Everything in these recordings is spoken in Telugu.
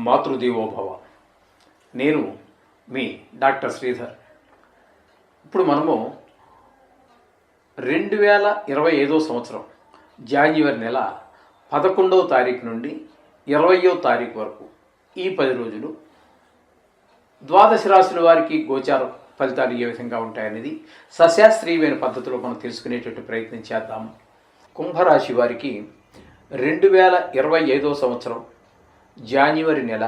మాతృదేవోభవ. నేను మీ డాక్టర్ శ్రీధర్. ఇప్పుడు మనము 2025 సంవత్సరం జాన్యువరి నెల 11వ తారీఖు నుండి 20వ తారీఖు వరకు ఈ 10 రోజులు ద్వాదశ రాశుల వారికి గోచార ఫలితాలు ఏ విధంగా ఉంటాయనేది సశాస్త్రీయమైన పద్ధతిలో మనం తెలుసుకునేటువంటి ప్రయత్నం చేద్దాము. కుంభరాశి వారికి 2025 సంవత్సరం జాన్యువరి నెల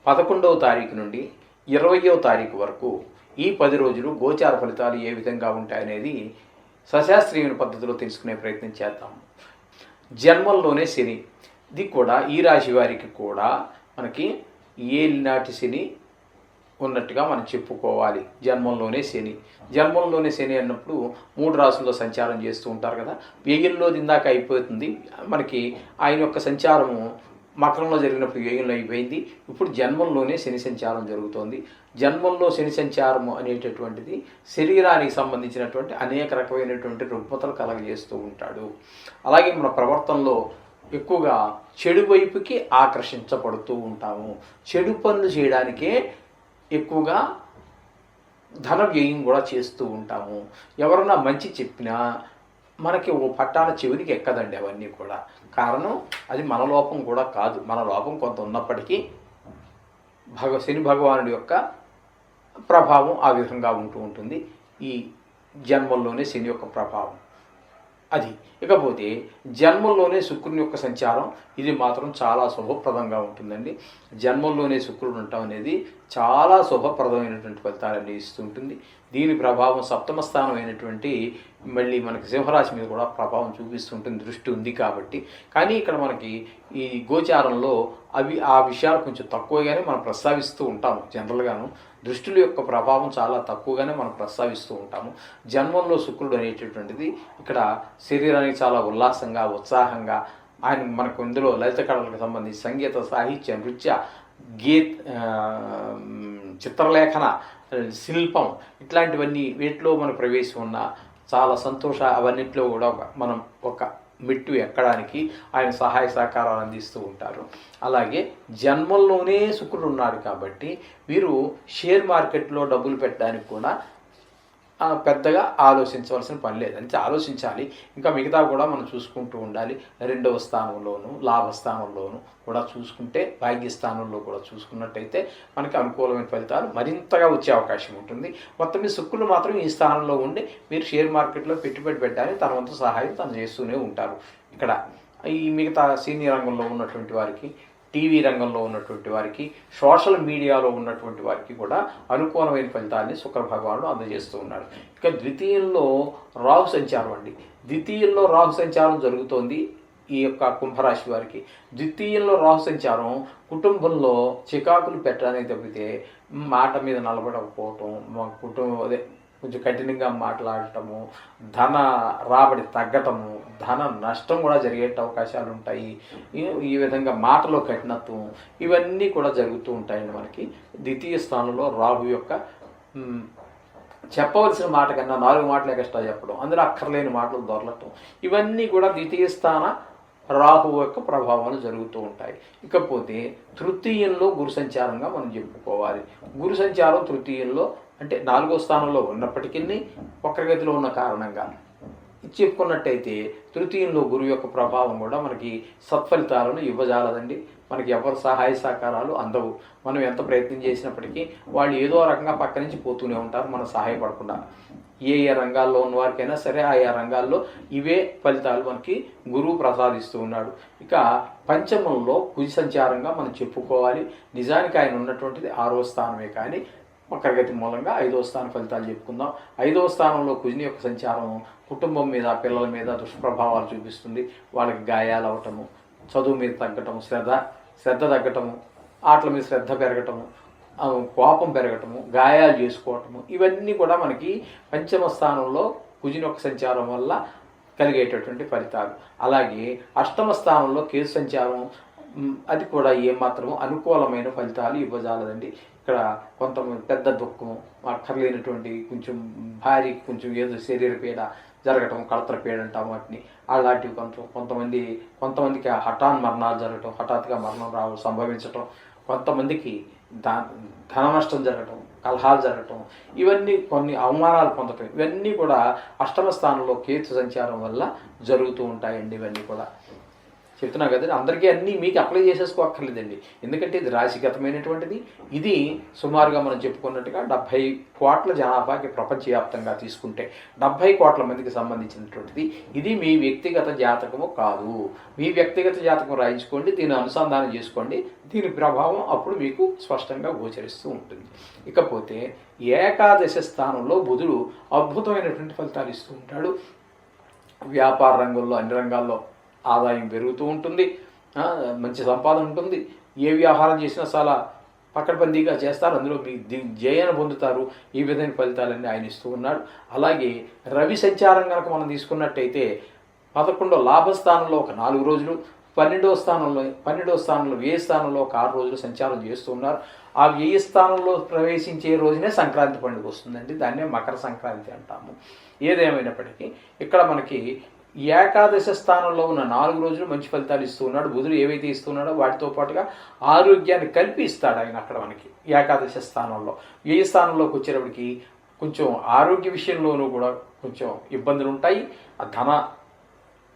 11వ తారీఖు నుండి 20వ తారీఖు వరకు ఈ 10 రోజులు గోచార ఫలితాలు ఏ విధంగా ఉంటాయనేది సశాస్త్రీయమైన పద్ధతిలో తెలుసుకునే ప్రయత్నం చేద్దాం. జన్మంలోనే శని, ఇది కూడా ఈ రాశి వారికి కూడా మనకి ఏలినాటి శని ఉన్నట్టుగా మనం చెప్పుకోవాలి. జన్మంలోనే శని అన్నప్పుడు 3 రాశుల్లో సంచారం చేస్తూ ఉంటారు కదా. వ్యయంలో ఇందాక అయిపోతుంది మనకి. ఆయన యొక్క సంచారము మకరంలో జరిగినప్పుడు వ్యయంలో అయిపోయింది. ఇప్పుడు జన్మంలోనే శని సంచారం జరుగుతోంది. జన్మంలో శని సంచారము అనేటటువంటిది శరీరానికి సంబంధించినటువంటి అనేక రకమైనటువంటి రుగ్మతలు కలగజేస్తూ ఉంటాడు. అలాగే మన ప్రవర్తనలో ఎక్కువగా చెడు వైపుకి ఆకర్షించబడుతూ ఉంటాము. చెడు పనులు చేయడానికే ఎక్కువగా ధన వ్యయం కూడా చేస్తూ ఉంటాము. ఎవరన్నా మంచి చెప్పినా మనకి ఓ పట్టాన చెవినికి ఎక్కదండి అవన్నీ కూడా. కారణం అది మన లోపం కూడా కాదు. మన లోపం కొంత ఉన్నప్పటికీ శని భగవానుడి యొక్క ప్రభావం ఆ విధంగా ఉంటూ ఉంటుంది. ఈ జన్మల్లోనే శని యొక్క ప్రభావం అది. ఇకపోతే జన్మల్లోనే శుక్రుని యొక్క సంచారం, ఇది మాత్రం చాలా శుభప్రదంగా ఉంటుందండి. జన్మల్లోనే శుక్రుడు ఉండటం అనేది చాలా శుభప్రదమైనటువంటి ఫలితాలన్నీ ఇస్తూ ఉంటుంది. దీని ప్రభావం సప్తమ స్థానం అయినటువంటి మళ్ళీ మనకి సింహరాశి మీద కూడా ప్రభావం చూపిస్తుంటుంది, దృష్టి ఉంది కాబట్టి. కానీ ఇక్కడ మనకి ఈ గోచారంలో ఆ విషయాలు కొంచెం తక్కువగానే మనం ప్రస్తావిస్తూ ఉంటాము. జనరల్గాను దృష్టుల యొక్క ప్రభావం చాలా తక్కువగానే మనం ప్రస్తావిస్తూ ఉంటాము. జన్మంలో శుక్రుడు అనేటటువంటిది ఇక్కడ శరీరానికి చాలా ఉల్లాసంగా, ఉత్సాహంగా, ఆయన మనకు ఇందులో లలిత కళలకు సంబంధించి సంగీత, సాహిత్య, నృత్య, చిత్రలేఖన, శిల్పం ఇట్లాంటివన్నీ వీటిలో మన ప్రవేశం ఉన్న చాలా సంతోష అవన్నింటిలో కూడా మనం ఒక మెట్టు ఎక్కడానికి ఆయన సహాయ సహకారాలు అందిస్తూ ఉంటారు. అలాగే జన్మల్లోనే శుక్రుడు ఉన్నాడు కాబట్టి వీరు షేర్ మార్కెట్లో డబ్బులు పెట్టడానికి కూడా పెద్దగా ఆలోచించవలసిన పని లేదు. అంటే ఆలోచించాలి, ఇంకా మిగతా కూడా మనం చూసుకుంటూ ఉండాలి. 2వ స్థానంలోను, లాభస్థానంలోను కూడా చూసుకుంటే, భాగ్యస్థానంలో కూడా చూసుకున్నట్టయితే మనకి అనుకూలమైన ఫలితాలు మరింతగా వచ్చే అవకాశం ఉంటుంది. మొత్తం మీద శుక్రుడు మాత్రం ఈ స్థానంలో ఉండి మీరు షేర్ మార్కెట్లో పెట్టుబడి పెట్టడానికి తన వంతు సహాయం తను చేస్తూనే ఉంటారు. ఇక్కడ ఈ మిగతా సీనియర్ రంగంలో ఉన్నటువంటి వారికి, టీవీ రంగంలో ఉన్నటువంటి వారికి, సోషల్ మీడియాలో ఉన్నటువంటి వారికి కూడా అనుకూలమైన ఫలితాన్ని శుక్ర భగవానుడు అందజేస్తూ ఉన్నాడు. ఇక ద్వితీయంలో రాహు సంచారం అండి. ద్వితీయంలో రాహు సంచారం జరుగుతోంది ఈ యొక్క కుంభరాశి వారికి. ద్వితీయంలో రాహు సంచారం కుటుంబంలో చికాకులు పెట్టడానికి తప్పితే మాట మీద నిలబడకపోవటం, కొంచెం కఠినంగా మాట్లాడటము, ధన రాబడి తగ్గటము, ధన నష్టం కూడా జరిగే అవకాశాలు ఉంటాయి. ఈ విధంగా మాటలో కఠినత్వం ఇవన్నీ కూడా జరుగుతూ ఉంటాయండి. మనకి ద్వితీయ స్థానంలో రాహు యొక్క చెప్పవలసిన మాట కన్నా 4 మాటలు ఎక్స్ట్రా చెప్పడం, అందులో అక్కర్లేని మాటలు దొరలటం, ఇవన్నీ కూడా ద్వితీయ స్థాన రాహు యొక్క ప్రభావాలు జరుగుతూ ఉంటాయి. ఇకపోతే తృతీయంలో గురు సంచారంగా మనం చెప్పుకోవాలి. గురు సంచారం తృతీయంలో అంటే 4వ స్థానంలో ఉన్నప్పటికీ వక్రగతిలో ఉన్న కారణంగా చెప్పుకున్నట్టయితే తృతీయంలో గురువు యొక్క ప్రభావం కూడా మనకి సత్ఫలితాలను ఇవ్వజాలదండి. మనకి ఎవరి సహాయ సహకారాలు అందవు. మనం ఎంత ప్రయత్నం చేసినప్పటికీ వాళ్ళు ఏదో రకంగా పక్క నుంచి పోతూనే ఉంటారు మనం సహాయపడకుండా. ఏ రంగాల్లో ఉన్న వారికైనా సరే ఆయా రంగాల్లో ఇవే ఫలితాలు మనకి గురువు ప్రసాదిస్తూ ఉన్నాడు. ఇక పంచమంలో కుజ సంచారంగా మనం చెప్పుకోవాలి. నిజానికి ఆయన ఉన్నటువంటిది 6వ స్థానమే, కానీ వక్రగతి మూలంగా 5వ స్థానం ఫలితాలు చెప్పుకుందాం. 5వ స్థానంలో కుజుని యొక్క సంచారం కుటుంబం మీద, పిల్లల మీద దుష్ప్రభావాలు చూపిస్తుంది. వాళ్ళకి గాయాలు అవటము, చదువు మీద తగ్గటము, శ్రద్ధ తగ్గటము, ఆటల మీద శ్రద్ధ పెరగటము, కోపం పెరగటము, గాయాలు చేసుకోవటము, ఇవన్నీ కూడా మనకి పంచమ స్థానంలో కుజుని యొక్క సంచారం వల్ల కలిగేటటువంటి ఫలితాలు. అలాగే అష్టమ స్థానంలో కేతు సంచారం, అది కూడా ఏమాత్రము అనుకూలమైన ఫలితాలు ఇవ్వజాలదండి. ఇక్కడ కొంతమంది పెద్ద దుఃఖము, అక్కర్లేనటువంటి కొంచెం భారీ కొంచెం ఏదో శరీర పీడ జరగటం, కడతల పీడ అంటాం వాటిని, అలాంటివి కొంతమందికి హఠాన్ మరణాలు జరగటం, హఠాత్తుగా మరణం సంభవించటం, కొంతమందికి ధన నష్టం జరగటం, కలహాలు జరగటం, ఇవన్నీ కొన్ని అవమానాలు పొందటం, ఇవన్నీ కూడా అష్టమ స్థానంలో కేతు సంచారం వల్ల జరుగుతూ ఉంటాయండి. ఇవన్నీ కూడా చెప్తున్నా కదండి, అందరికీ అన్నీ మీకు అప్లై చేసేసుకోక్కర్లేదండి. ఎందుకంటే ఇది రాశిగతమైనటువంటిది. ఇది సుమారుగా మనం చెప్పుకున్నట్టుగా 70 కోట్ల జనాభాకి ప్రపంచవ్యాప్తంగా తీసుకుంటే 70 కోట్ల మందికి సంబంధించినటువంటిది. ఇది మీ వ్యక్తిగత జాతకము కాదు. మీ వ్యక్తిగత జాతకం రాయించుకోండి, దీన్ని అనుసంధానం చేసుకోండి. దీని ప్రభావం అప్పుడు మీకు స్పష్టంగా గోచరిస్తూ ఉంటుంది. ఇకపోతే ఏకాదశ స్థానంలో బుధుడు అద్భుతమైనటువంటి ఫలితాలు ఇస్తూ ఉంటాడు. వ్యాపార రంగంలో, అన్ని రంగాల్లో ఆదాయం పెరుగుతూ ఉంటుంది, మంచి సంపాదన ఉంటుంది. ఏ వ్యవహారం చేసినా చాలా పకడ్బందీగా చేస్తారు, అందులో మీ జయాన్ని పొందుతారు. ఈ విధమైన ఫలితాలన్నీ ఆయన ఇస్తూ ఉన్నాడు. అలాగే రవి సంచారం కనుక మనం తీసుకున్నట్టయితే 11వ లాభస్థానంలో ఒక 4 రోజులు, 12వ స్థానంలో వ్యయ స్థానంలో ఒక 6 రోజులు సంచారం చేస్తూ ఉన్నారు. ఆ వ్యయ స్థానంలో ప్రవేశించే రోజునే సంక్రాంతి పండుగ వస్తుందండి. దాన్నే మకర సంక్రాంతి అంటాము. ఏదేమైనప్పటికీ ఇక్కడ మనకి ఏకాదశ స్థానంలో ఉన్న 4 రోజులు మంచి ఫలితాలు ఇస్తూ ఉన్నాడు. బుధుడు ఏవైతే ఇస్తున్నాడో వాటితో పాటుగా ఆరోగ్యాన్ని కలిపి ఇస్తాడు ఆయన అక్కడ మనకి ఏకాదశ స్థానంలో. వ్యయ స్థానంలోకి వచ్చేటప్పటికి కొంచెం ఆరోగ్య విషయంలోనూ కూడా కొంచెం ఇబ్బందులు ఉంటాయి. ఆ ధన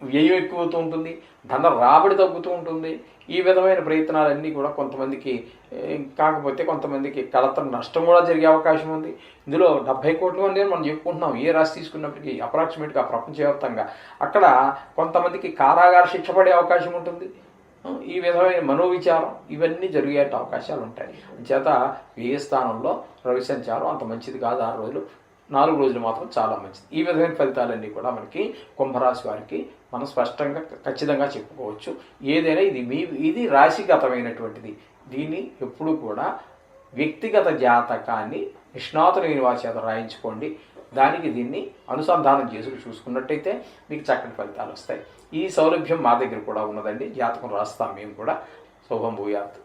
వ్యయం ఎక్కువవుతూ ఉంటుంది, ధన రాబడి తగ్గుతూ ఉంటుంది. ఈ విధమైన ప్రయత్నాలన్నీ కూడా కొంతమందికి, కాకపోతే కొంతమందికి కలత నష్టం కూడా జరిగే అవకాశం ఉంది. ఇందులో 70 కోట్ల మంది మనం చెప్పుకుంటున్నాం. ఏ రాశి తీసుకున్నప్పటికీ అప్రాక్సిమేట్గా ప్రపంచవ్యాప్తంగా అక్కడ కొంతమందికి కారాగార శిక్ష పడే అవకాశం ఉంటుంది. ఈ విధమైన మనోవిచారం ఇవన్నీ జరిగే అవకాశాలు ఉంటాయి. చేత వ్యయ స్థానంలో రవి సంచారం అంత మంచిది కాదు. 6 రోజులు, 4 రోజులు మాత్రం చాలా మంచిది. ఈ విధమైన ఫలితాలన్నీ కూడా మనకి కుంభరాశి వారికి మనం స్పష్టంగా ఖచ్చితంగా చెప్పుకోవచ్చు. ఏదైనా ఇది రాశిగతమైనటువంటిది. దీన్ని ఎప్పుడు కూడా వ్యక్తిగత జాతకాన్ని నిష్ణాతులైన వారి చేత రాయించుకోండి. దానికి దీన్ని అనుసంధానం చేసి చూసుకున్నట్టయితే మీకు చక్కటి ఫలితాలు వస్తాయి. ఈ సౌలభ్యం మా దగ్గర కూడా ఉన్నదండి. జాతకం రాస్తాం మేము కూడా. శుభం భూయాత్.